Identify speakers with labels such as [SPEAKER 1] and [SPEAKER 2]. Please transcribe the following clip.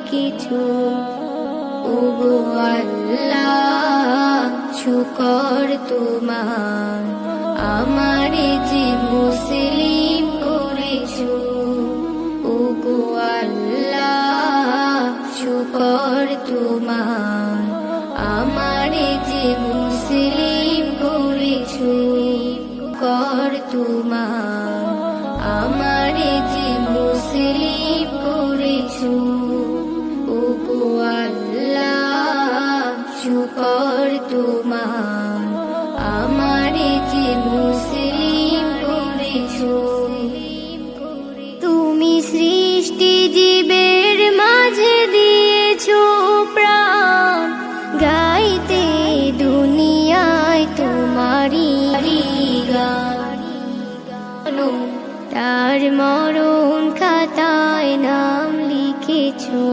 [SPEAKER 1] কিছু ওগো আল্লাহ শুকর তোমার আমারে যে মুসলিম করেছো ওগো আল্লাহ শুকর তোমার আমারে যে মুসলিম করেছো কর তোমার আমারে যে মুসলিম করেছো ওগো আল্লাহ শুকর তোমার আমারে যে মুসলিম করেছো তুমি সৃষ্টি জীবের মাঝে দিয়েছো প্রাণ গাইতে দুনিয়ায় তোমারি গান তার মরণ খাতায় নাম লিখেছো।